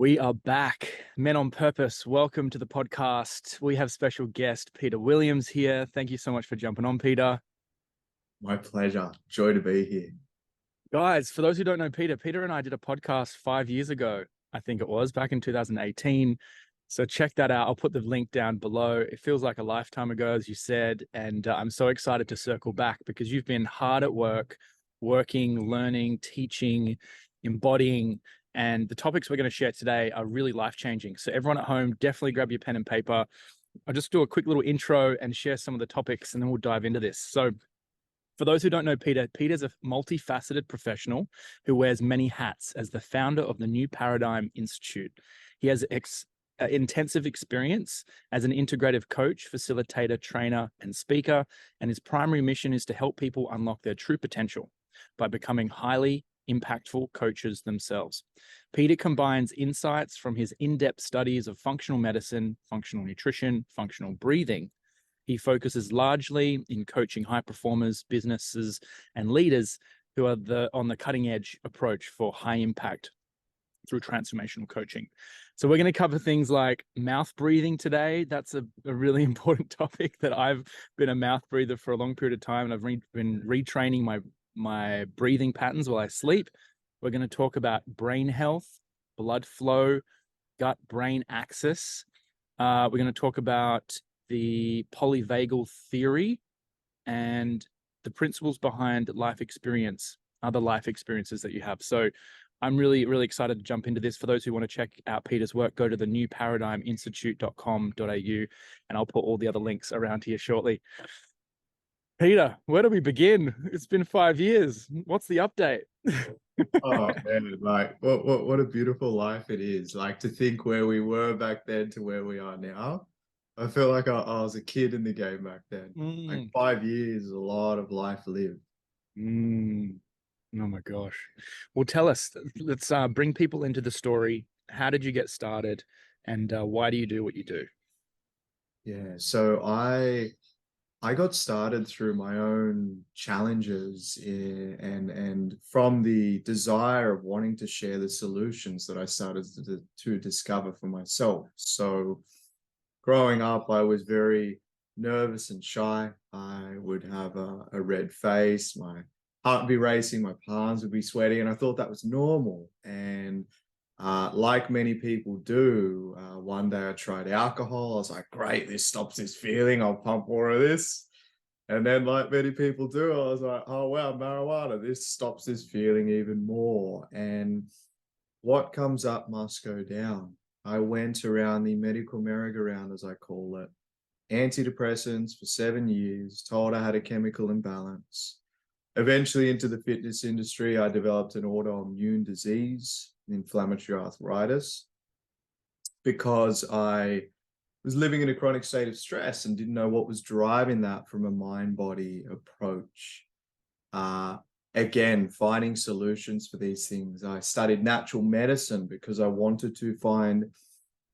We are back, Men on Purpose. Welcome to the podcast. We have special guest Peter Williams here. Thank you so much for jumping on, Peter. My pleasure. Joy to be here. Guys, for those who don't know Peter and I did a podcast 5 years ago, I think it was, back in 2018. So check that out. I'll put the link down below. It feels like a lifetime ago, as you said, and I'm so excited to circle back because you've been hard at work, working, learning, teaching, embodying, and the topics we're going to share today are really life-changing. So everyone at home, definitely grab your pen and paper. I'll just do a quick little intro and share some of the topics, and then we'll dive into this. So for those who don't know Peter's a multifaceted professional who wears many hats as the founder of the New Paradigm Institute. He has intensive experience as an integrative coach, facilitator, trainer, and speaker, and his primary mission is to help people unlock their true potential by becoming highly impactful coaches themselves. Peter combines insights from his in-depth studies of functional medicine, functional nutrition, functional breathing. He focuses largely in coaching high performers, businesses, and leaders who are on the cutting edge approach for high impact through transformational coaching. So we're going to cover things like mouth breathing today. That's a really important topic that I've been a mouth breather for a long period of time, and I've been retraining my breathing patterns while I sleep. We're going to talk about brain health, blood flow, gut-brain axis. We're going to talk about the polyvagal theory and the principles behind life experience, other life experiences that you have. So I'm really, really excited to jump into this. For those who want to check out Peter's work, go to the newparadigminstitute.com.au, and I'll put all the other links around here shortly. Peter, where do we begin? It's been 5 years. What's the update? Oh man, like what a beautiful life it is. Like to think where we were back then to where we are now. I feel like I was a kid in the game back then. Like 5 years is a lot of life lived. Oh my gosh. Well, tell us, let's bring people into the story. How did you get started, and why do you do what you do? Yeah, so I got started through my own challenges and from the desire of wanting to share the solutions that I started to discover for myself. So growing up, I was very nervous and shy. I would have a red face, my heart would be racing, my palms would be sweating, and I thought that was normal. And like many people do, one day I tried alcohol. I was like, great, this stops this feeling. I'll pump more of this. And then, like many people do, I was like, oh, wow, marijuana, this stops this feeling even more. And what comes up must go down. I went around the medical merry-go-round, as I call it, antidepressants for 7 years, told I had a chemical imbalance. Eventually into the fitness industry, I developed an autoimmune disease, inflammatory arthritis, because I was living in a chronic state of stress and didn't know what was driving that from a mind-body approach. Again, finding solutions for these things. I studied natural medicine because I wanted to find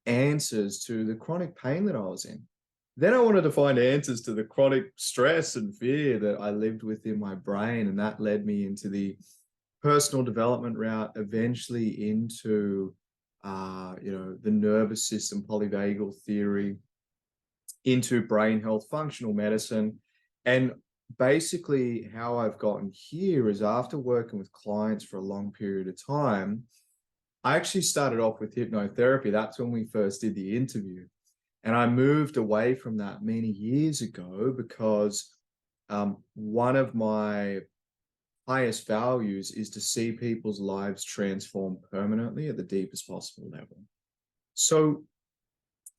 answers to the chronic pain that I was in. Then I wanted to find answers to the chronic stress and fear that I lived with in my brain. And that led me into the personal development route, eventually into, the nervous system, polyvagal theory, into brain health, functional medicine. And basically how I've gotten here is after working with clients for a long period of time, I actually started off with hypnotherapy. That's when we first did the interview. And I moved away from that many years ago because one of my highest values is to see people's lives transform permanently at the deepest possible level. So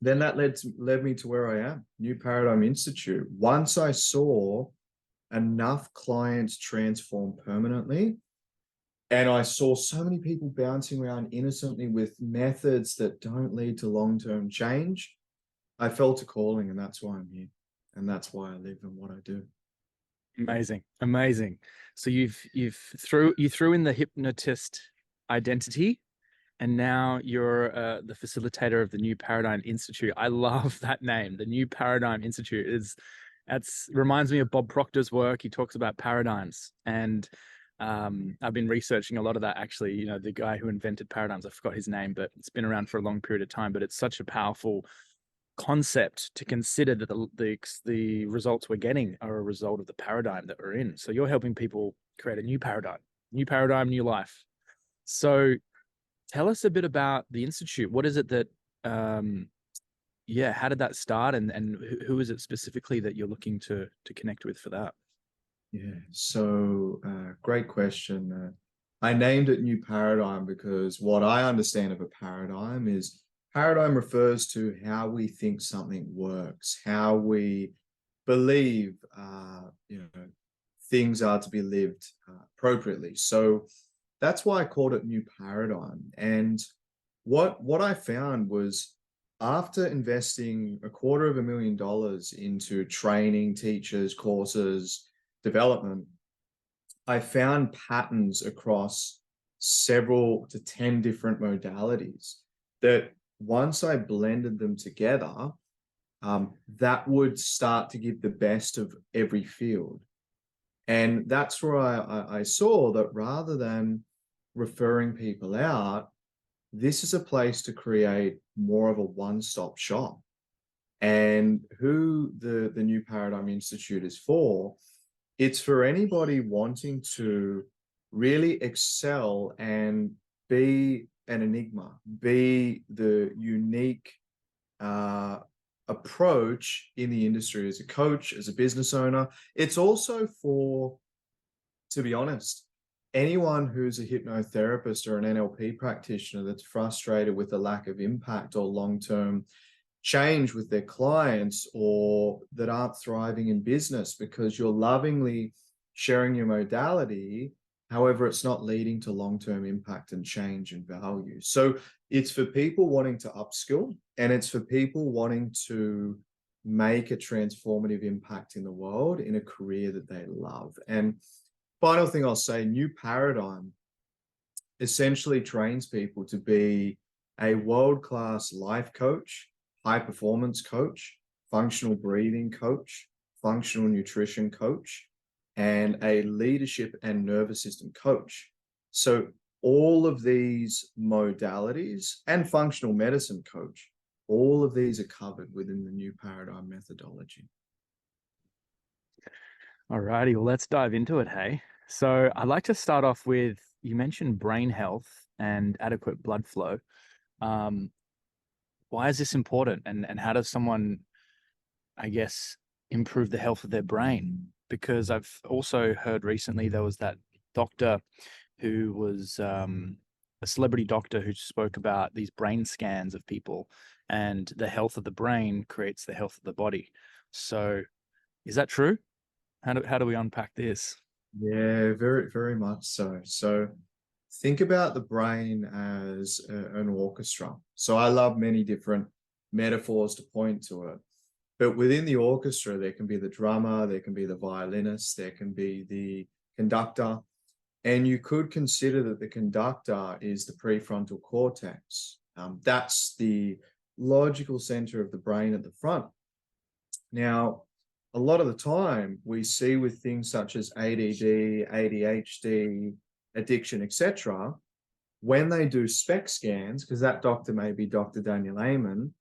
then that led me to where I am, New Paradigm Institute. Once I saw enough clients transform permanently, and I saw so many people bouncing around innocently with methods that don't lead to long-term change, I felt a calling, and that's why I'm here. And that's why I live and what I do. Amazing, amazing. So you threw in the hypnotist identity, and now you're the facilitator of the New Paradigm Institute. I love that name. The New Paradigm Institute reminds me of Bob Proctor's work. He talks about paradigms, and I've been researching a lot of that actually. You know, the guy who invented paradigms, I forgot his name, but it's been around for a long period of time. But it's such a powerful concept to consider that the results we're getting are a result of the paradigm that we're in. So you're helping people create a new paradigm, new life. So tell us a bit about the Institute. What is it that, yeah, how did that start, and who is it specifically that you're looking to connect with for that? Yeah, so great question. I named it New Paradigm because what I understand of a paradigm is paradigm refers to how we think something works, how we believe things are to be lived appropriately. So that's why I called it New Paradigm. And what I found was after investing $250,000 into training, teachers, courses, development, I found patterns across several to 10 different modalities that once I blended them together, that would start to give the best of every field. And that's where I saw that rather than referring people out, this is a place to create more of a one-stop shop. And who the New Paradigm Institute is for, it's for anybody wanting to really excel and be an enigma, be the unique approach in the industry as a coach, as a business owner. It's also for, to be honest, anyone who's a hypnotherapist or an NLP practitioner that's frustrated with the lack of impact or long-term change with their clients, or that aren't thriving in business because you're lovingly sharing your modality. However, it's not leading to long-term impact and change and value. So it's for people wanting to upskill, and it's for people wanting to make a transformative impact in the world in a career that they love. And final thing I'll say, New Paradigm essentially trains people to be a world-class life coach, high performance coach, functional breathing coach, functional nutrition coach, and a leadership and nervous system coach. So all of these modalities and functional medicine coach, all of these are covered within the New Paradigm methodology. All righty, well, let's dive into it. Hey, so I'd like to start off with, you mentioned brain health and adequate blood flow. Um, why is this important, and how does someone, I guess, improve the health of their brain? Because I've also heard recently there was that doctor who was a celebrity doctor who spoke about these brain scans of people, and the health of the brain creates the health of the body. So is that true? How do we unpack this? Yeah, very, very much so. So think about the brain as an orchestra. So I love many different metaphors to point to it. But within the orchestra, there can be the drummer, there can be the violinist, there can be the conductor. And you could consider that the conductor is the prefrontal cortex. That's the logical center of the brain at the front. Now, a lot of the time we see with things such as ADD, ADHD, addiction, etc., when they do SPECT scans, because that doctor may be Dr. Daniel Amen,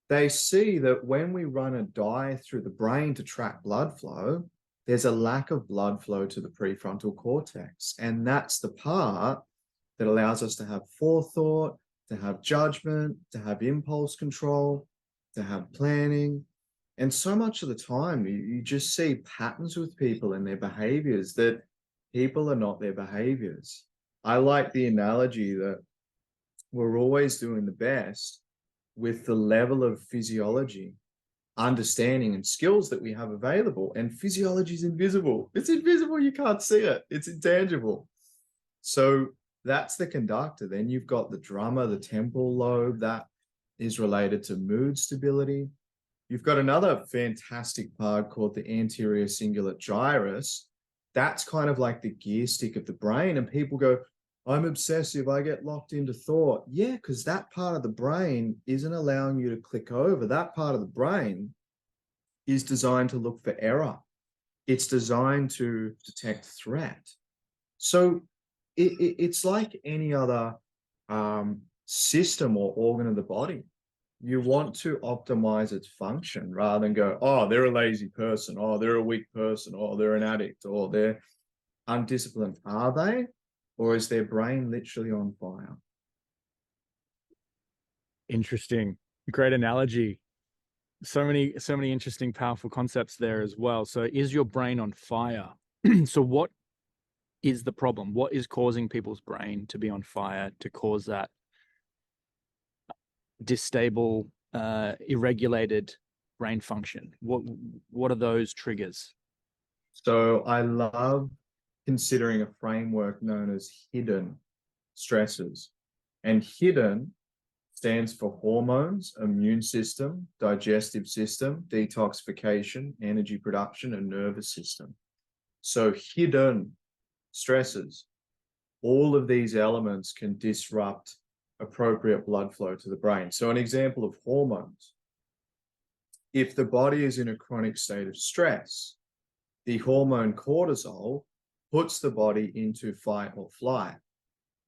they see that when we run a dye through the brain to track blood flow, there's a lack of blood flow to the prefrontal cortex. And that's the part that allows us to have forethought, to have judgment, to have impulse control, to have planning. And so much of the time, you just see patterns with people and their behaviors that people are not their behaviors. I like the analogy that we're always doing the best with the level of physiology, understanding, and skills that we have available. And physiology is invisible. It's invisible. You can't see it. It's intangible. So that's the conductor. Then you've got the drummer, the temporal lobe, that is related to mood stability. You've got another fantastic part called the anterior cingulate gyrus. That's kind of like the gear stick of the brain. And people go, I'm obsessive, I get locked into thought. Yeah, because that part of the brain isn't allowing you to click over. That part of the brain is designed to look for error. It's designed to detect threat. So it's like any other system or organ of the body. You want to optimize its function rather than go, oh, they're a lazy person, oh, they're a weak person, or they're an addict, or they're undisciplined. Are they? Or is their brain literally on fire? Interesting. Great analogy. So many interesting, powerful concepts there as well. So is your brain on fire? So what is the problem? What is causing people's brain to be on fire, to cause that distable, irregulated brain function? What are those triggers? So I love considering a framework known as hidden stresses. And hidden stands for hormones, immune system, digestive system, detoxification, energy production, and nervous system. So hidden stresses, all of these elements can disrupt appropriate blood flow to the brain. So an example of hormones, if the body is in a chronic state of stress, the hormone cortisol puts the body into fight or flight.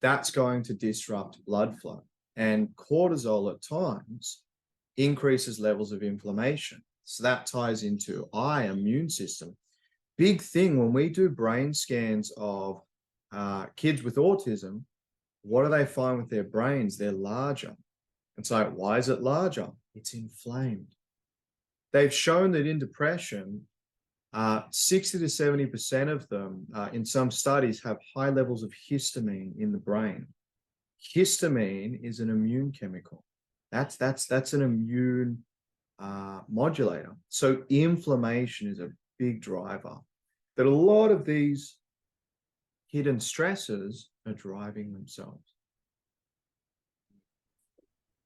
That's going to disrupt blood flow. And cortisol at times increases levels of inflammation. So that ties into immune system. Big thing when we do brain scans of kids with autism, what do they find with their brains? They're larger. It's like, why is it larger? It's inflamed. They've shown that in depression, 60 to 70% of them in some studies have high levels of histamine in the brain. Histamine is an immune chemical. That's an immune modulator. So inflammation is a big driver. That a lot of these hidden stresses are driving themselves.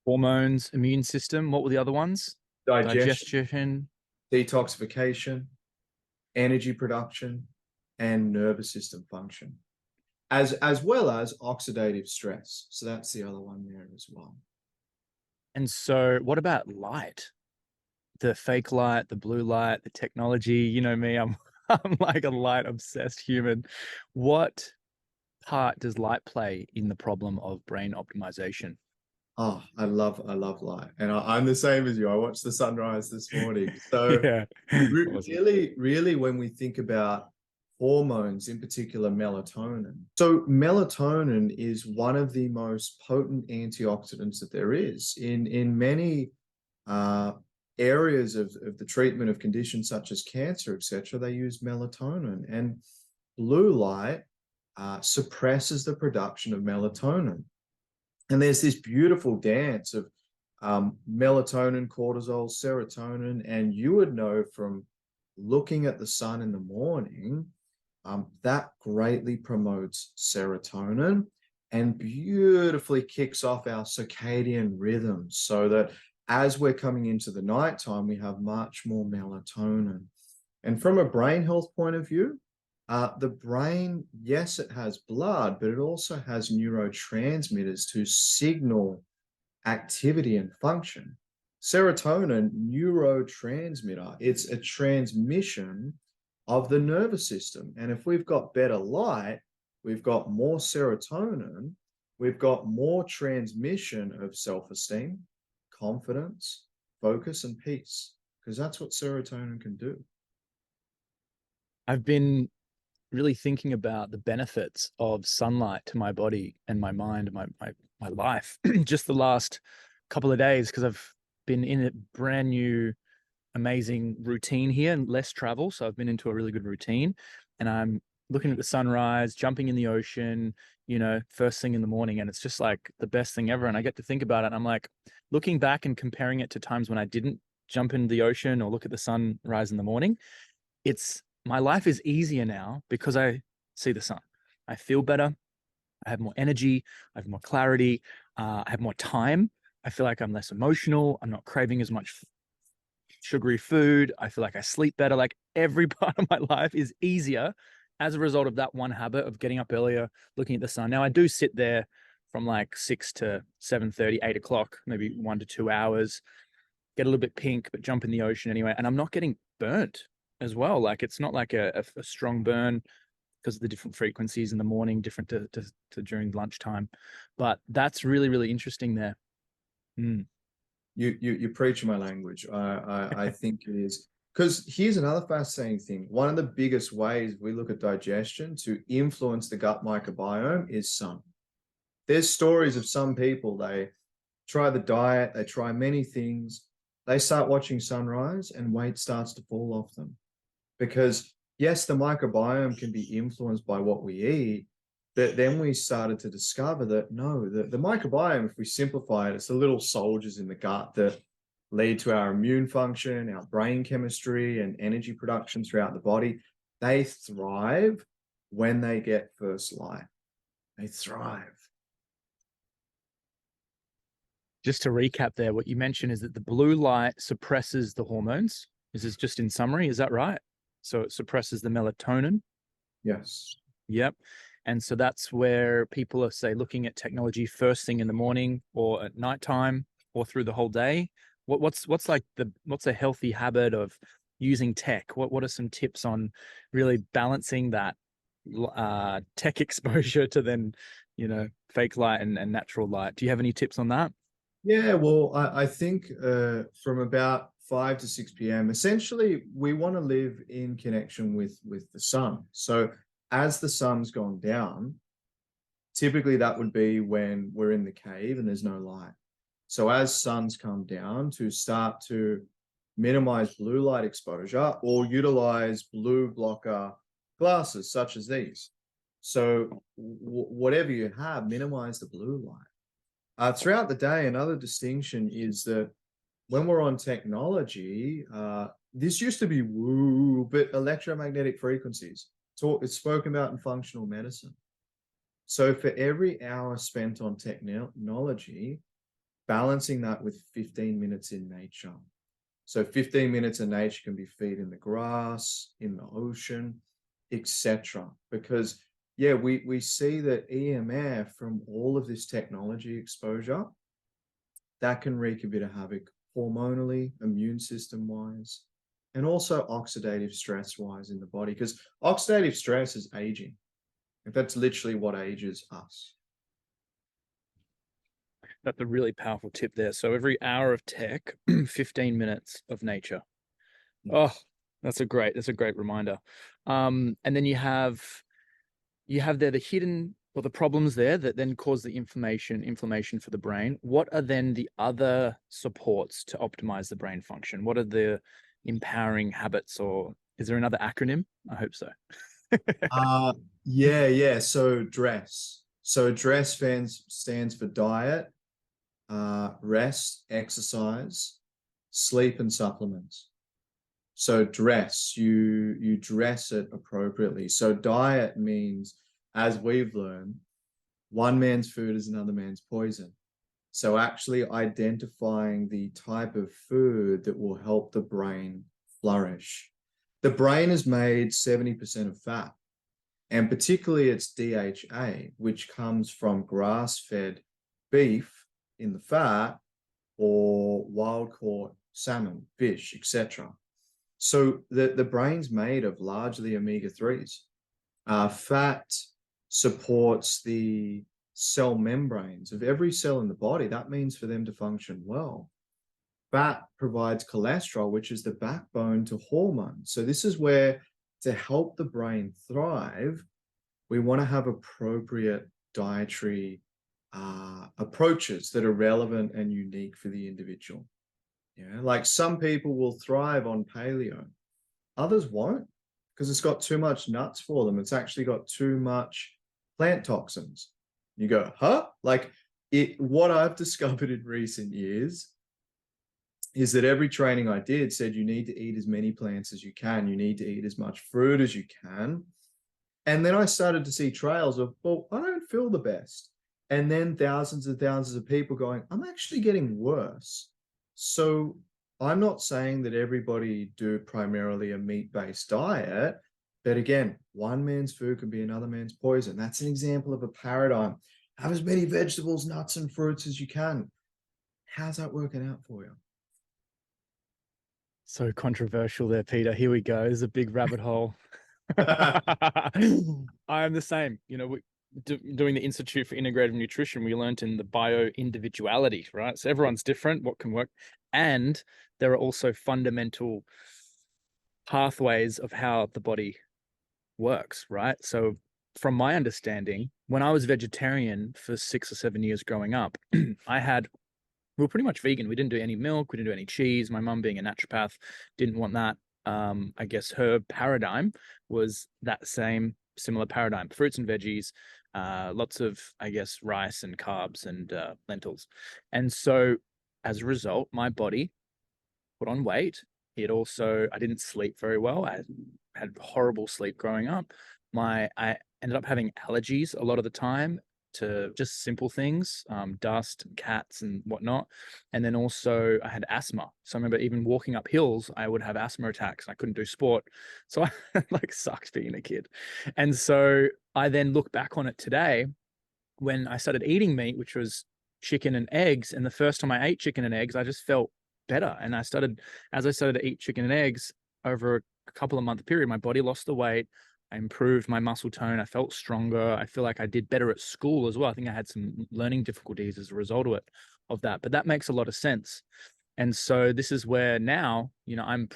Hormones, immune system. What were the other ones? Digestion, Digestion. detoxification, energy production, and nervous system function, as well as oxidative stress. So that's the other one there as well. And so what about light? The fake light, the blue light, the technology. You know me, I'm I'm like a light obsessed human. What part does light play in the problem of brain optimization? Oh, I love light, and I'm the same as you. I watched the sunrise this morning. So Yeah. Awesome. really, when we think about hormones, in particular melatonin. So melatonin is one of the most potent antioxidants that there is. In many uh, areas of the treatment of conditions such as cancer, etc., they use melatonin. And blue light suppresses the production of melatonin. And there's this beautiful dance of melatonin, cortisol, serotonin, and you would know from looking at the sun in the morning, that greatly promotes serotonin and beautifully kicks off our circadian rhythm so that as we're coming into the nighttime, we have much more melatonin. And from a brain health point of view, the brain, yes, it has blood, but it also has neurotransmitters to signal activity and function. Serotonin, neurotransmitter, it's a transmission of the nervous system. And if we've got better light, we've got more serotonin, we've got more transmission of self-esteem, confidence, focus, and peace, because that's what serotonin can do. I've been really thinking about the benefits of sunlight to my body and my mind, my life, just the last couple of days, because I've been in a brand new, amazing routine here and less travel. So I've been into a really good routine, and I'm looking at the sunrise, jumping in the ocean, first thing in the morning. And it's just like the best thing ever. And I get to think about it. And I'm like looking back and comparing it to times when I didn't jump into the ocean or look at the sunrise in the morning. It's my life is easier now because I see the sun. I feel better. I have more energy. I have more clarity. I have more time. I feel like I'm less emotional. I'm not craving as much sugary food. I feel like I sleep better. Like every part of my life is easier as a result of that one habit of getting up earlier, looking at the sun. Now I do sit there from like 6 to 7:30, 8 o'clock, maybe 1 to 2 hours, get a little bit pink, but jump in the ocean anyway. And I'm not getting burnt as well. Like it's not like a strong burn. because of the different frequencies in the morning, different to during lunchtime. But that's really, really interesting there. Mm. You're preaching my language. I think it is, because here's another fascinating thing. One of the biggest ways we look at digestion to influence the gut microbiome is sun. There's stories of some people, they try the diet, they try many things, they start watching sunrise and weight starts to fall off them. Because yes, the microbiome can be influenced by what we eat, but then we started to discover that no, the microbiome, if we simplify it, it's the little soldiers in the gut that lead to our immune function, our brain chemistry, and energy production throughout the body. They thrive when they get first light. They thrive. Just to recap there, what you mentioned is that the blue light suppresses the hormones. This is just in summary, is that right? So it suppresses the melatonin. Yes. Yep. And so that's where people are, say, looking at technology first thing in the morning or at nighttime or through the whole day. What's a healthy habit of using tech? What are some tips on really balancing that tech exposure to then, fake light and natural light? Do you have any tips on that? Yeah, well, I think from about 5 to 6 p.m., essentially, we want to live in connection with the sun. So as the sun's gone down, typically that would be when we're in the cave and there's no light. So as suns come down, to start to minimize blue light exposure or utilize blue blocker glasses such as these. So whatever you have, minimize the blue light. Throughout the day, another distinction is that when we're on technology, this used to be woo, but electromagnetic frequencies. It's spoken about in functional medicine. So for every hour spent on technology, balancing that with 15 minutes in nature. So 15 minutes in nature can be feed in the grass, in the ocean, etc. Because yeah, we see that EMF from all of this technology exposure, that can wreak a bit of havoc hormonally, immune system wise, and also oxidative stress wise in the body. Because oxidative stress is aging. That's literally what ages us. That's a really powerful tip there. So every hour of tech, 15 minutes of nature. Oh, Yes. that's a great reminder. And then you have there the hidden or the problems there that then cause the inflammation for the brain. What are then the other supports to optimize the brain function? What are the empowering habits, or is there another acronym? I hope so. Uh yeah. So DRESS. So DRESS stands for diet, rest, exercise, sleep, and supplements. So dress, you dress it appropriately. So diet means, as we've learned, one man's food is another man's poison. So actually identifying the type of food that will help the brain flourish. The brain is made 70% of fat, and particularly it's DHA, which comes from grass-fed beef in the fat or wild-caught salmon, fish, etc. So the brain's made of largely omega-3s. Fat supports the cell membranes of every cell in the body. That means for them to function well. Fat provides cholesterol, which is the backbone to hormones. So this is where, to help the brain thrive, we want to have appropriate dietary approaches that are relevant and unique for the individual. Yeah, like some people will thrive on paleo, others won't, because it's got too much nuts for them. It's actually got too much plant toxins. You go, huh? Like what I've discovered in recent years is that every training I did said you need to eat as many plants as you can. You need to eat as much fruit as you can. And then I started to see trails of, well, I don't feel the best. And then thousands and thousands of people going, I'm actually getting worse. So I'm not saying that everybody do primarily a meat-based diet, but again, one man's food can be another man's poison. That's an example of a paradigm. Have as many vegetables, nuts, and fruits as you can. How's that working out for you? So controversial there, Peter. Here we go. There's a big rabbit hole. I'm the same. Doing the Institute for Integrative Nutrition, we learned in the bio individuality, right? So everyone's different, what can work. And there are also fundamental pathways of how the body works, right? So, from my understanding, when I was vegetarian for 6 or 7 years growing up, we were pretty much vegan. We didn't do any milk, we didn't do any cheese. My mum, being a naturopath, didn't want that. I guess her paradigm was that same similar paradigm: fruits and veggies, lots of, I guess, rice and carbs and lentils. And so, as a result, my body put on weight. I didn't sleep very well. I had horrible sleep growing up. I ended up having allergies a lot of the time to just simple things, dust and cats and whatnot. And then also I had asthma. So I remember even walking up hills, I would have asthma attacks. I couldn't do sport. So I like sucks being a kid. And so I then look back on it today when I started eating meat, which was chicken and eggs. And the first time I ate chicken and eggs, I just felt better. And as I started to eat chicken and eggs over a couple of month period, my body lost the weight. I improved my muscle tone. I felt stronger. I feel like I did better at school as well. I think I had some learning difficulties as a result of that, but that makes a lot of sense. And so this is where now, I'm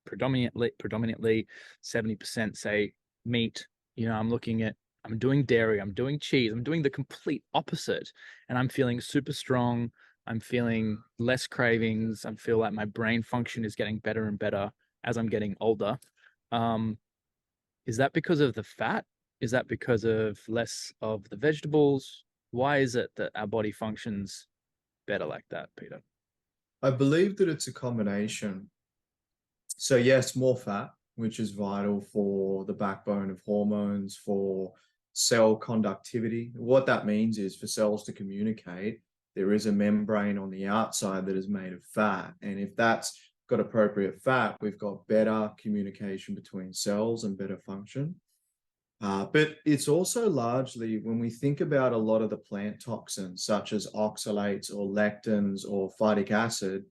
predominantly 70% say meat. I'm doing dairy, I'm doing cheese, I'm doing the complete opposite. And I'm feeling super strong. I'm feeling less cravings. I feel like my brain function is getting better and better as I'm getting older. Um, is that because of the fat? Is that because of less of the vegetables? Why is it that our body functions better like that, Peter? I believe that it's a combination. So yes, more fat, which is vital for the backbone of hormones, for cell conductivity. What that means is for cells to communicate, there is a membrane on the outside that is made of fat. And if that's got appropriate fat, we've got better communication between cells and better function. But it's also largely when we think about a lot of the plant toxins, such as oxalates or lectins or phytic acid,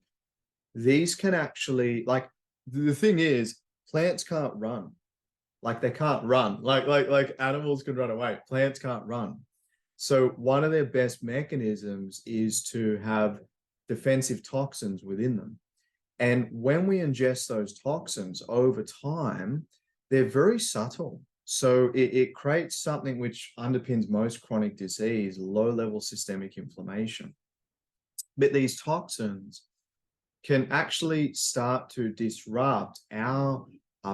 these can actually, like, the thing is, plants can't run. Like, they can't run. Like animals can run away. Plants can't run. So one of their best mechanisms is to have defensive toxins within them. And when we ingest those toxins over time, they're very subtle. So it creates something which underpins most chronic disease, low-level systemic inflammation. But these toxins can actually start to disrupt our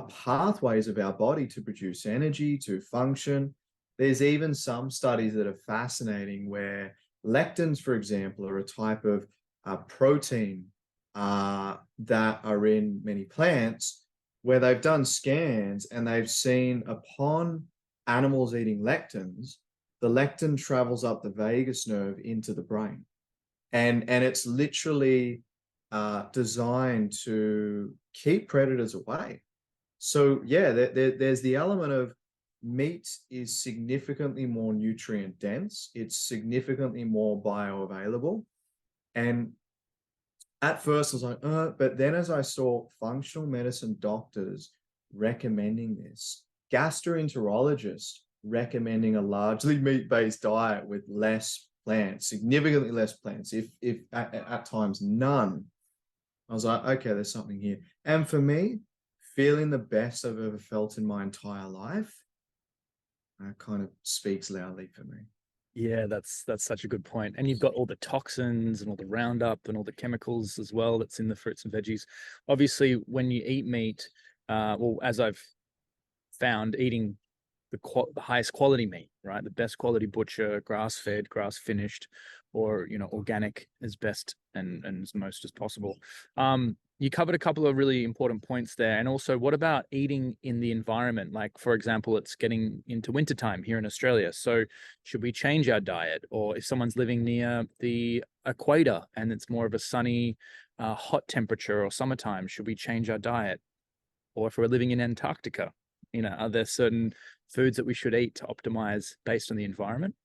pathways of our body to produce energy, to function. There's even some studies that are fascinating where lectins, for example, are a type of protein that are in many plants, where they've done scans and they've seen upon animals eating lectins, the lectin travels up the vagus nerve into the brain. And it's literally designed to keep predators away. So yeah, there's the element of meat is significantly more nutrient dense. It's significantly more bioavailable. And at first I was like, but then as I saw functional medicine doctors recommending this, gastroenterologists recommending a largely meat-based diet with less plants, significantly less plants, if at times none, I was like, okay, there's something here. And for me, feeling the best I've ever felt in my entire life, kind of speaks loudly for me. Yeah, that's such a good point. And you've got all the toxins and all the Roundup and all the chemicals as well that's in the fruits and veggies. Obviously, when you eat meat, well, as I've found, eating the highest quality meat, right? The best quality butcher, grass fed, grass finished, or organic as best and as most as possible. You covered a couple of really important points there. And also, what about eating in the environment? Like, for example, it's getting into wintertime here in Australia. So should we change our diet? Or if someone's living near the equator and it's more of a sunny, hot temperature or summertime, should we change our diet? Or if we're living in Antarctica, are there certain foods that we should eat to optimize based on the environment?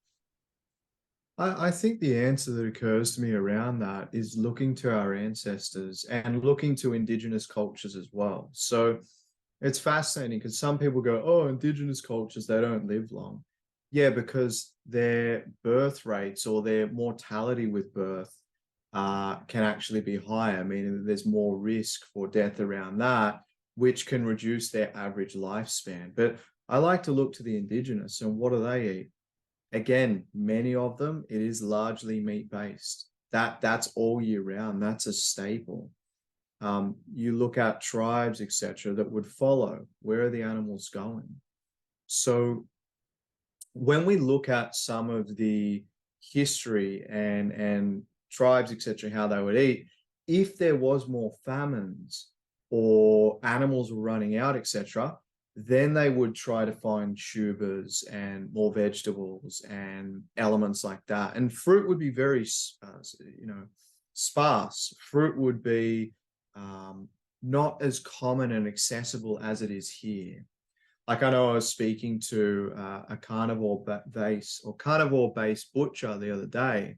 I think the answer that occurs to me around that is looking to our ancestors and looking to indigenous cultures as well. So It's fascinating because some people go, oh, indigenous cultures, they don't live long. Yeah, because their birth rates or their mortality with birth can actually be higher, meaning that there's more risk for death around that, which can reduce their average lifespan. But I like to look to the indigenous and what do they eat? Again, many of them, it is largely meat-based. That's all year round. That's a staple. You look at tribes, etc., that would follow. Where are the animals going? So when we look at some of the history and tribes, etc., how they would eat, if there was more famines or animals were running out, etc., then they would try to find tubers and more vegetables and elements like that. And fruit would be very, sparse. Fruit would be not as common and accessible as it is here. Like I know I was speaking to a carnivore-based butcher the other day,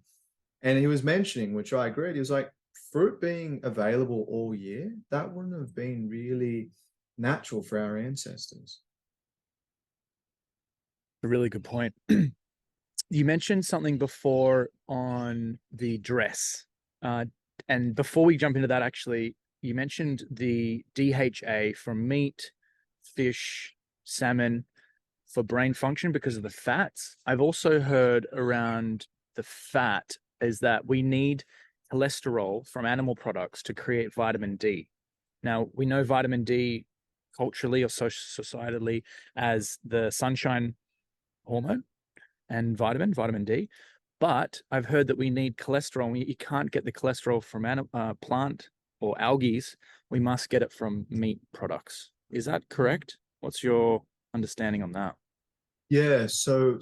and he was mentioning, which I agreed, he was like, fruit being available all year, that wouldn't have been really natural for our ancestors. A really good point. You mentioned something before on the dress. And before we jump into that, actually, you mentioned the DHA from meat, fish, salmon for brain function because of the fats. I've also heard around the fat is that we need cholesterol from animal products to create vitamin D. Now, we know vitamin D culturally or societally as the sunshine hormone and vitamin D. But I've heard that we need cholesterol. You can't get the cholesterol from plant or algae. We must get it from meat products. Is that correct? What's your understanding on that? Yeah, so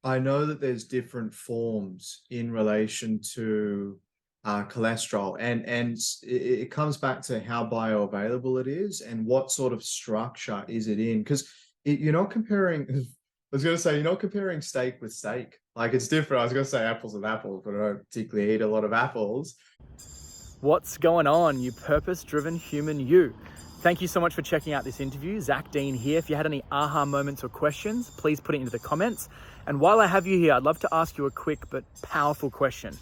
I know that there's different forms in relation to cholesterol, and it comes back to how bioavailable it is and what sort of structure is it in. Because you're not comparing. I was going to say you're not comparing steak with steak. Like it's different. I was going to say apples with apples, but I don't particularly eat a lot of apples. What's going on, you purpose-driven human you? Thank you so much for checking out this interview. Zach Dean here. If you had any aha moments or questions, please put it into the comments. And while I have you here, I'd love to ask you a quick but powerful question.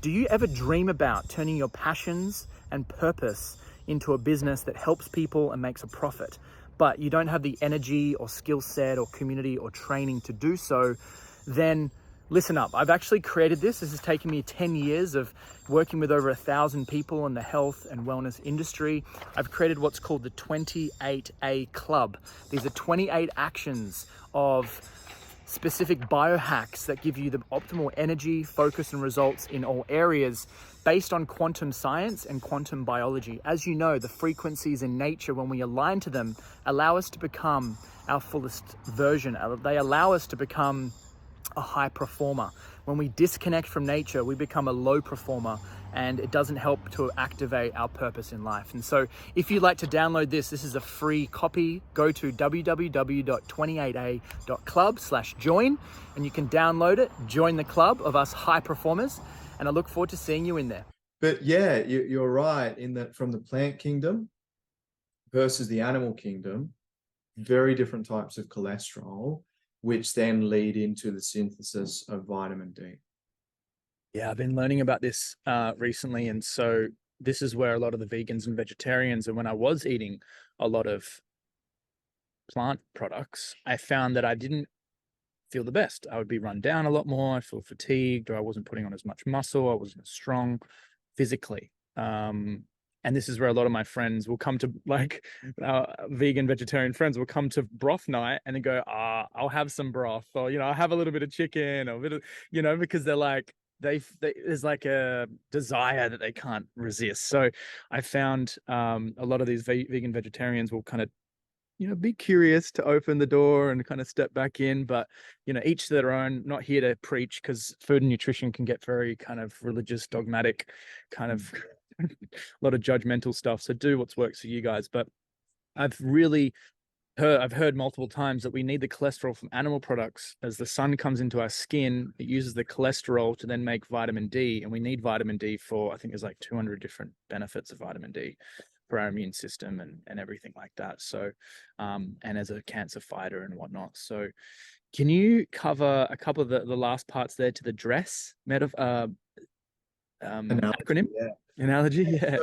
Do you ever dream about turning your passions and purpose into a business that helps people and makes a profit, but you don't have the energy or skill set or community or training to do so? Then listen up. I've actually created this. This has taken me 10 years of working with over 1,000 people in the health and wellness industry. I've created what's called the 28A Club. These are 28 actions of specific biohacks that give you the optimal energy, focus, and results in all areas based on quantum science and quantum biology. As you know, the frequencies in nature, when we align to them, allow us to become our fullest version. They allow us to become a high performer. When we disconnect from nature, we become a low performer, and it doesn't help to activate our purpose in life. And so if you'd like to download this is a free copy. Go to www.28a.club/join and you can download it, join the club of us high performers, and I look forward to seeing you in there. But yeah, you're right in that from the plant kingdom versus the animal kingdom, very different types of cholesterol, which then lead into the synthesis of vitamin D. Yeah, I've been learning about this recently. And so this is where a lot of the vegans and vegetarians, and when I was eating a lot of plant products, I found that I didn't feel the best. I would be run down a lot more. I feel fatigued, or I wasn't putting on as much muscle. I wasn't as strong physically. And this is where a lot of my friends will come to, like vegan, vegetarian friends will come to broth night and they go, I'll have some broth, or, I'll have a little bit of chicken or a bit of, because they're like, there's like a desire that they can't resist. So I found a lot of these vegan vegetarians will kind of be curious to open the door and kind of step back in, but each to their own. Not here to preach, because food and nutrition can get very kind of religious, dogmatic, kind of a lot of judgmental stuff. So do what's works for you guys. But I've heard multiple times that we need the cholesterol from animal products. As the sun comes into our skin, it uses the cholesterol to then make vitamin D, and we need vitamin D for, I think there's like 200 different benefits of vitamin D. for our immune system and everything like that. So, and as a cancer fighter and whatnot. So, can you cover a couple of the last parts there to the DRESS Analogy, acronym yeah. analogy? Yeah,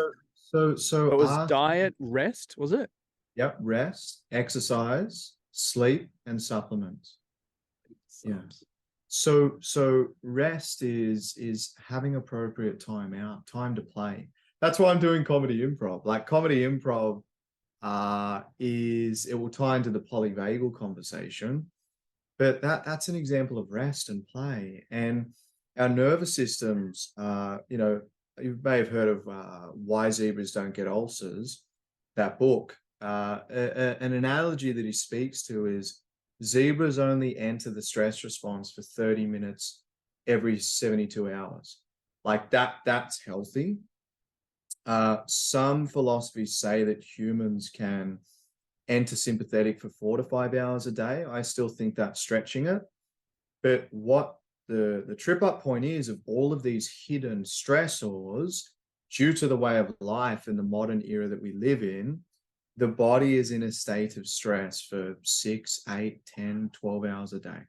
Yeah, so it was our diet, rest, was it? yep, rest, exercise, sleep, and supplements. Yeah. Subs. So rest is having appropriate time out, time to play. That's why I'm doing comedy improv. Like comedy improv is it will tie into the polyvagal conversation, but that's an example of rest and play. And our nervous systems, you may have heard of Why Zebras Don't Get Ulcers, that book. An analogy that he speaks to is zebras only enter the stress response for 30 minutes every 72 hours. Like that's healthy. Some philosophies say that humans can enter sympathetic for 4 to 5 hours a day. I still think that's stretching it. But what the trip up point is of all of these hidden stressors due to the way of life in the modern era that we live in, the body is in a state of stress for 6, 8, 10, 12 hours a day.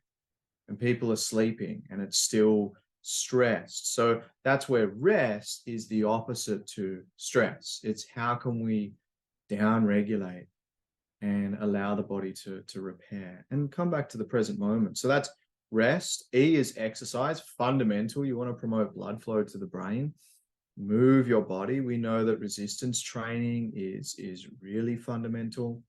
And people are sleeping and it's still stressed. So that's where rest is the opposite to stress. It's how can we down regulate and allow the body to repair and come back to the present moment. So that's rest. E is exercise, fundamental. You want to promote blood flow to the brain. Move your body. We know that resistance training is really fundamental.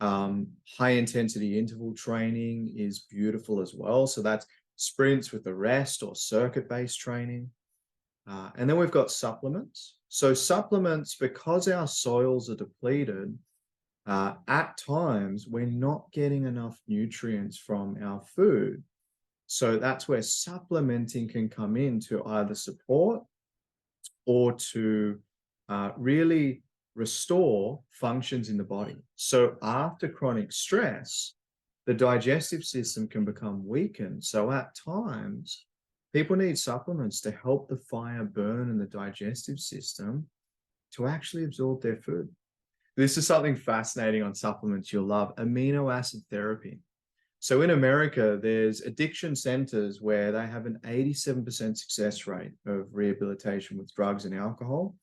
High intensity interval training is beautiful as well. So that's sprints with the rest or circuit-based training. And then we've got supplements. So supplements, because our soils are depleted, at times we're not getting enough nutrients from our food. So that's where supplementing can come in to either support or to really restore functions in the body. So after chronic stress, the digestive system can become weakened. So at times, people need supplements to help the fire burn in the digestive system to actually absorb their food. This is something fascinating on supplements you'll love, amino acid therapy. So in America, there's addiction centers where they have an 87% success rate of rehabilitation with drugs and alcohol.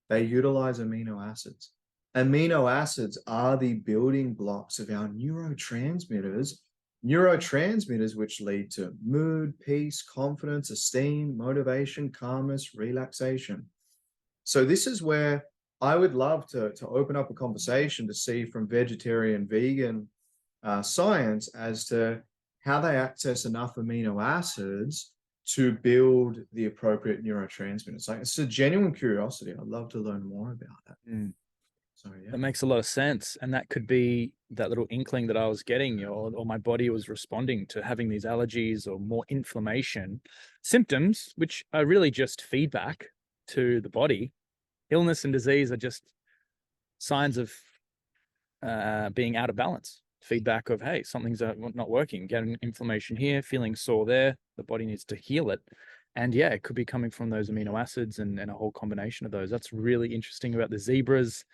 They utilize amino acids. Amino acids are the building blocks of our neurotransmitters, which lead to mood, peace, confidence, esteem, motivation, calmness, relaxation. So this is where I would love to open up a conversation to see from vegetarian, vegan science as to how they access enough amino acids to build the appropriate neurotransmitters. Like it's a genuine curiosity. I'd love to learn more about that. So yeah, That makes a lot of sense, and that could be that little inkling that I was getting, or my body was responding to having these allergies or more inflammation symptoms, which are really just feedback to the body. Illness and disease are just signs of being out of balance. Feedback of, hey, something's not working, getting inflammation here, feeling sore there, the body needs to heal it. And yeah, it could be coming from those amino acids and a whole combination of those. That's really interesting about the zebras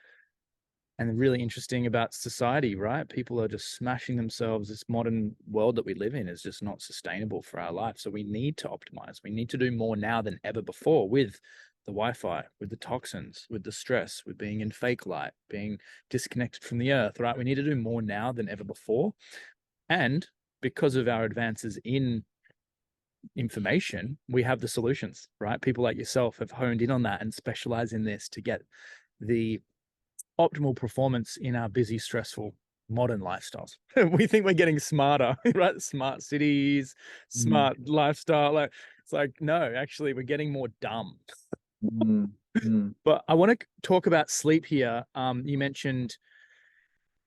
and really interesting about society, right? People are just smashing themselves. This modern world that we live in is just not sustainable for our life. So we need to optimize. We need to do more now than ever before with the Wi-Fi, with the toxins, with the stress, with being in fake light, being disconnected from the earth, right? We need to do more now than ever before. And because of our advances in information, we have the solutions, right? People like yourself have honed in on that and specialize in this to get the optimal performance in our busy, stressful modern lifestyles. We think we're getting smarter, right? Smart cities, smart lifestyle. Like it's like, no, actually we're getting more dumb. But I want to talk about sleep here. You mentioned,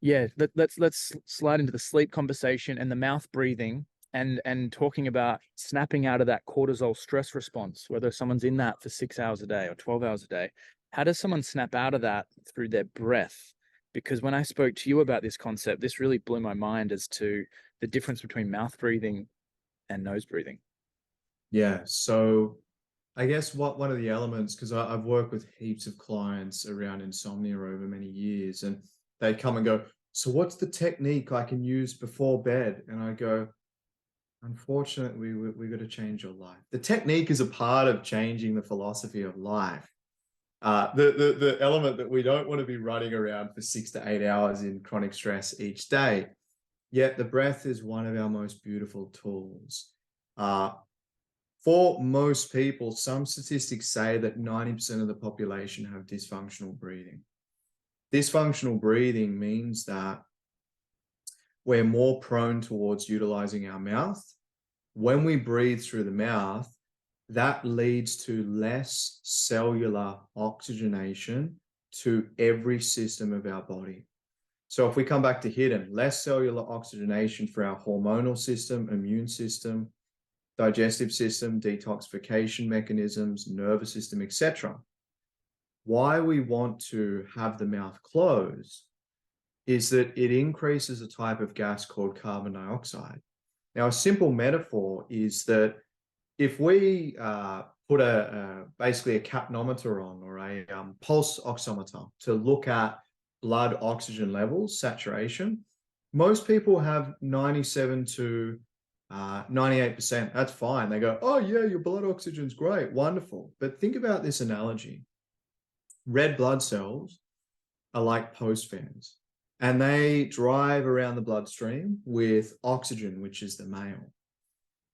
yeah, let's slide into the sleep conversation and the mouth breathing and talking about snapping out of that cortisol stress response, whether someone's in that for 6 hours a day or 12 hours a day. How does someone snap out of that through their breath? Because when I spoke to you about this concept, this really blew my mind as to the difference between mouth breathing and nose breathing. Yeah. So I guess one of the elements, because I've worked with heaps of clients around insomnia over many years, and they come and go, so what's the technique I can use before bed? And I go, unfortunately, we got to change your life. The technique is a part of changing the philosophy of life. The element that we don't want to be running around for 6 to 8 hours in chronic stress each day. Yet the breath is one of our most beautiful tools. For most people, some statistics say that 90% of the population have dysfunctional breathing. Dysfunctional breathing means that we're more prone towards utilizing our mouth. When we breathe through the mouth, that leads to less cellular oxygenation to every system of our body. So if we come back to hidden, less cellular oxygenation for our hormonal system, immune system, digestive system, detoxification mechanisms, nervous system, etc. Why we want to have the mouth closed is that it increases a type of gas called carbon dioxide. Now, a simple metaphor is that if we put basically a capnometer on, or a pulse oximeter to look at blood oxygen levels, saturation, most people have 97 to 98%. That's fine. They go, oh yeah, your blood oxygen's great, wonderful. But think about this analogy. Red blood cells are like post fans, and they drive around the bloodstream with oxygen, which is the mail.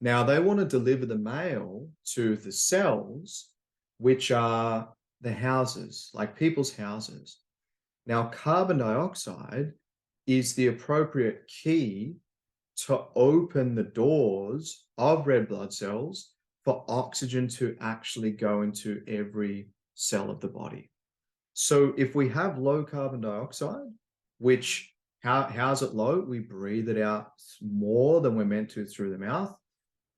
Now they want to deliver the mail to the cells, which are the houses, like people's houses. Now, carbon dioxide is the appropriate key to open the doors of red blood cells for oxygen to actually go into every cell of the body. So if we have low carbon dioxide, which how's it low? We breathe it out more than we're meant to through the mouth.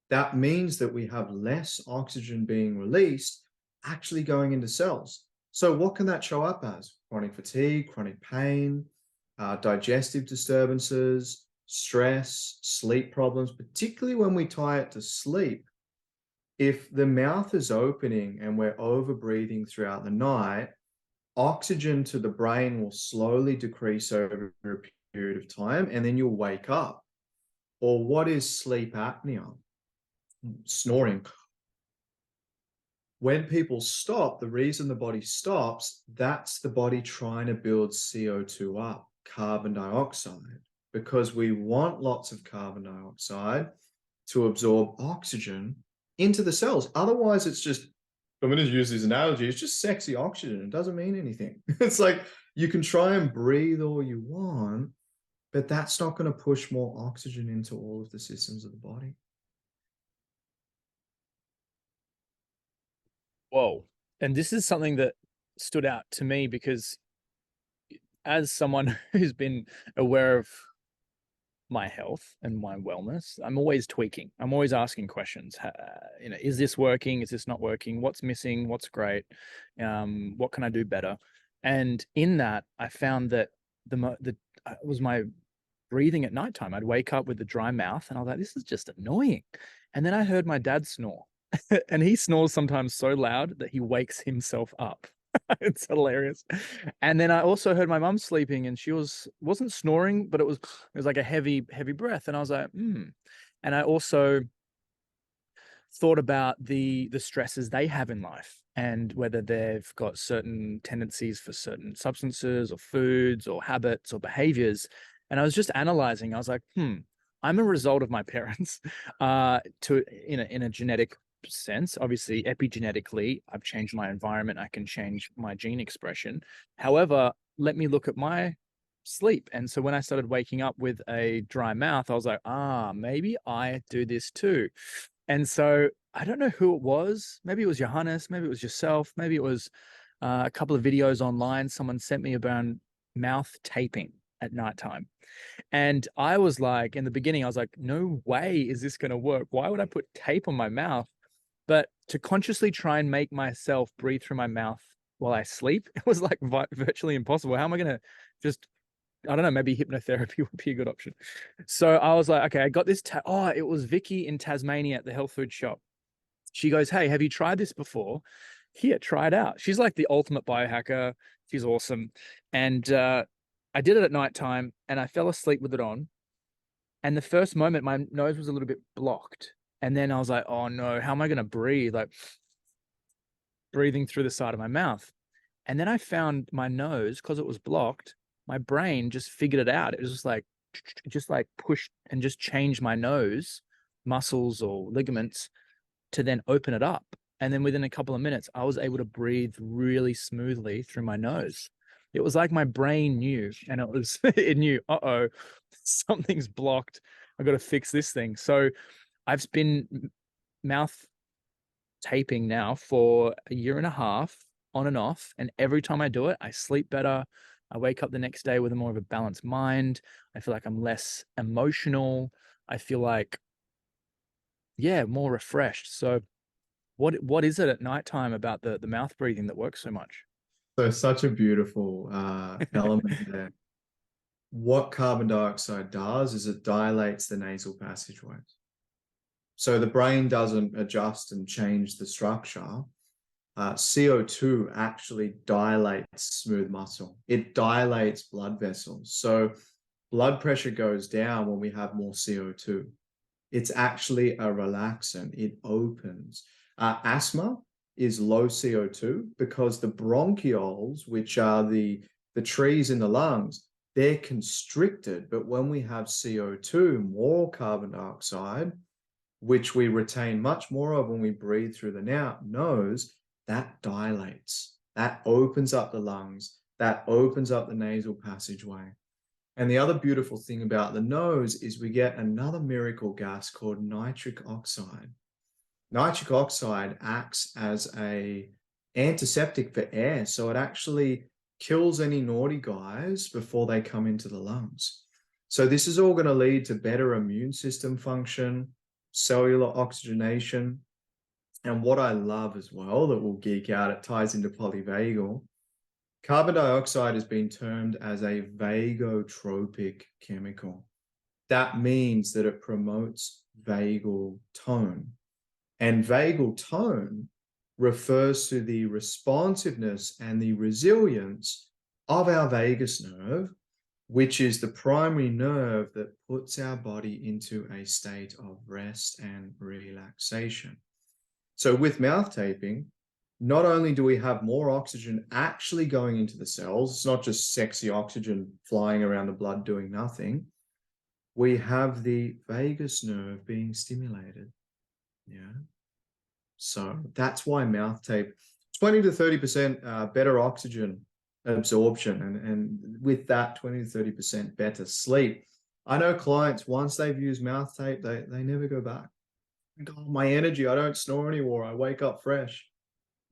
That means that we have less oxygen being released actually going into cells. So what can that show up as? Chronic fatigue, chronic pain, digestive disturbances, stress, sleep problems, particularly when we tie it to sleep. If the mouth is opening and we're over breathing throughout the night, oxygen to the brain will slowly decrease over a period of time, and then you'll wake up. Or what is sleep apnea? Snoring. When people stop, the reason the body stops, that's the body trying to build CO2 up, carbon dioxide, because we want lots of carbon dioxide to absorb oxygen into the cells. Otherwise, it's just, I'm going to use this analogy, it's just sexy oxygen. It doesn't mean anything. It's like you can try and breathe all you want, but that's not going to push more oxygen into all of the systems of the body. Whoa. And this is something that stood out to me because as someone who's been aware of my health and my wellness, I'm always tweaking. I'm always asking questions. Is this working? Is this not working? What's missing? What's great? What can I do better? And in that, I found that it was my breathing at nighttime. I'd wake up with a dry mouth, and I was like, this is just annoying. And then I heard my dad snore, and he snores sometimes so loud that he wakes himself up. It's hilarious. And then I also heard my mum sleeping, and she wasn't snoring, but it was like a heavy breath. And I was like, And I also thought about the stresses they have in life, and whether they've got certain tendencies for certain substances or foods or habits or behaviors. And I was just analyzing. I was like, I'm a result of my parents, in a genetic sense. Obviously, epigenetically, I've changed my environment. I can change my gene expression. However, let me look at my sleep. And so when I started waking up with a dry mouth, I was like, maybe I do this too. And so I don't know who it was. Maybe it was Johannes. Maybe it was yourself. Maybe it was a couple of videos online. Someone sent me about mouth taping at nighttime. And I was like, in the beginning, I was like, no way is this going to work. Why would I put tape on my mouth? But to consciously try and make myself breathe through my mouth while I sleep, it was like virtually impossible. How am I going to just, I don't know, maybe hypnotherapy would be a good option. So I was like, okay, I got this. It was Vicky in Tasmania at the health food shop. She goes, "Hey, have you tried this before? Here, try it out." She's like the ultimate biohacker. She's awesome. And I did it at nighttime and I fell asleep with it on. And the first moment, my nose was a little bit blocked. And then I was like, oh no, how am I going to breathe? Like breathing through the side of my mouth. And then I found my nose, because it was blocked, my brain just figured it out. It was just like pushed and just changed my nose muscles or ligaments to then open it up. And then within a couple of minutes, I was able to breathe really smoothly through my nose. It was like my brain knew, and it knew, uh-oh, something's blocked. I got to fix this thing. So I've been mouth taping now for a year and a half on and off. And every time I do it, I sleep better. I wake up the next day with a more of a balanced mind. I feel like I'm less emotional. I feel like, yeah, more refreshed. So what is it at nighttime about the mouth breathing that works so much? So such a beautiful element there. What carbon dioxide does is it dilates the nasal passageways. So the brain doesn't adjust and change the structure. CO2 actually dilates smooth muscle. It dilates blood vessels. So blood pressure goes down when we have more CO2. It's actually a relaxant. It opens. Asthma is low CO2 because the bronchioles, which are the trees in the lungs, they're constricted. But when we have CO2, more carbon dioxide, which we retain much more of when we breathe through the nose, that dilates. That opens up the lungs. That opens up the nasal passageway. And the other beautiful thing about the nose is we get another miracle gas called nitric oxide. Nitric oxide acts as a antiseptic for air, so it actually kills any naughty guys before they come into the lungs. So this is all going to lead to better immune system function, cellular oxygenation. And what I love as well, that will geek out, it ties into polyvagal. Carbon dioxide has been termed as a vagotropic chemical. That means that it promotes vagal tone. And vagal tone refers to the responsiveness and the resilience of our vagus nerve, which is the primary nerve that puts our body into a state of rest and relaxation. So with mouth taping, not only do we have more oxygen actually going into the cells, it's not just sexy oxygen flying around the blood doing nothing. We have the vagus nerve being stimulated. Yeah. So that's why mouth tape, 20 to 30% better oxygen absorption. And with that, 20 to 30% better sleep. I know clients, once they've used mouth tape, they never go back. Oh, my energy, I don't snore anymore. I wake up fresh.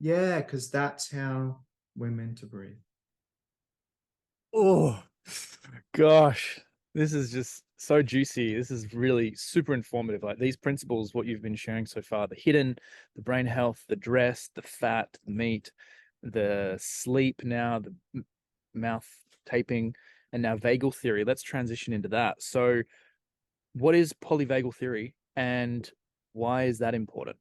Yeah, because that's how we're meant to breathe. Oh gosh, this is just so juicy. This is really super informative. Like these principles, what you've been sharing so far, the hidden, the brain health, the dress, the fat, the meat, the sleep now, the mouth taping, and now vagal theory. Let's transition into that. So what is polyvagal theory and why is that important?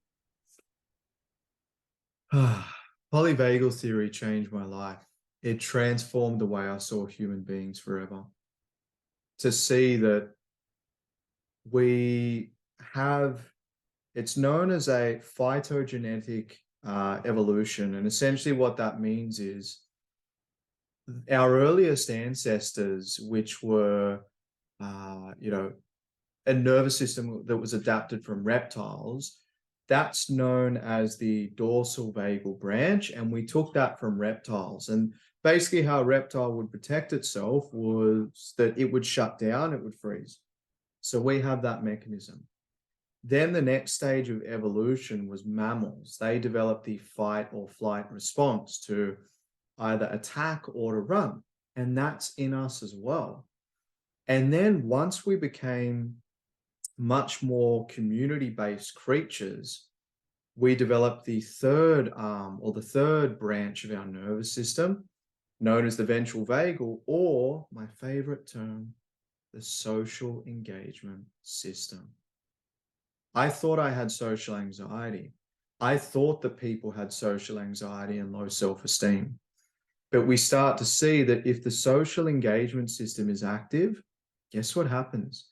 Polyvagal theory changed my life. It transformed the way I saw human beings forever. To see that we have, it's known as a phytogenetic evolution. And essentially what that means is our earliest ancestors, which were, a nervous system that was adapted from reptiles, that's known as the dorsal vagal branch. And we took that from reptiles. And basically how a reptile would protect itself was that it would shut down, it would freeze. So we have that mechanism. Then the next stage of evolution was mammals. They developed the fight or flight response to either attack or to run. And that's in us as well. And then once we became much more community-based creatures, we developed the third arm or the third branch of our nervous system, known as the ventral vagal, or my favorite term, the social engagement system. I thought I had social anxiety. I thought that people had social anxiety and low self-esteem. But we start to see that if the social engagement system is active, guess what happens?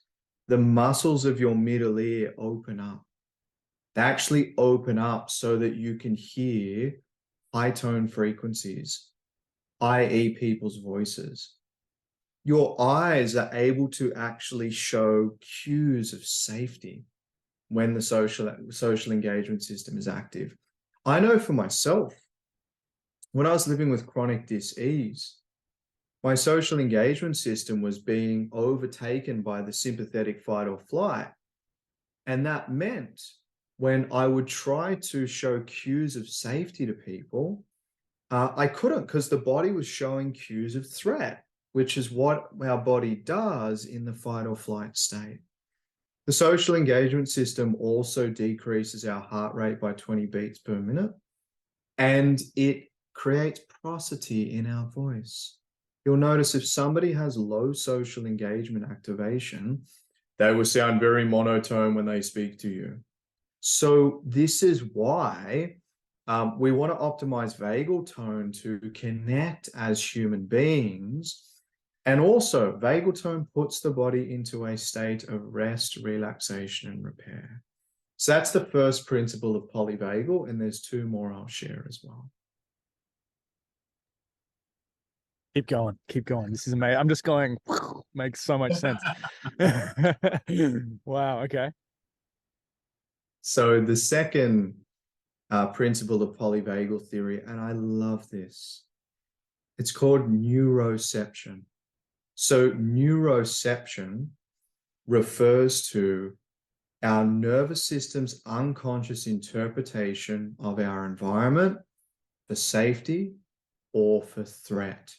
The muscles of your middle ear open up. They actually open up so that you can hear high tone frequencies, i.e., people's voices. Your eyes are able to actually show cues of safety when the social engagement system is active. I know for myself, when I was living with chronic dis-ease, my social engagement system was being overtaken by the sympathetic fight or flight. And that meant when I would try to show cues of safety to people, I couldn't, because the body was showing cues of threat, which is what our body does in the fight or flight state. The social engagement system also decreases our heart rate by 20 beats per minute, and it creates prosody in our voice. You'll notice if somebody has low social engagement activation, they will sound very monotone when they speak to you. So this is why we want to optimize vagal tone to connect as human beings. And also, vagal tone puts the body into a state of rest, relaxation, and repair. So that's the first principle of polyvagal, and there's two more I'll share as well. Keep going. Keep going. This is amazing. I'm just going, makes so much sense. Wow. Okay. So the second principle of polyvagal theory, and I love this, it's called neuroception. So neuroception refers to our nervous system's unconscious interpretation of our environment for safety or for threat.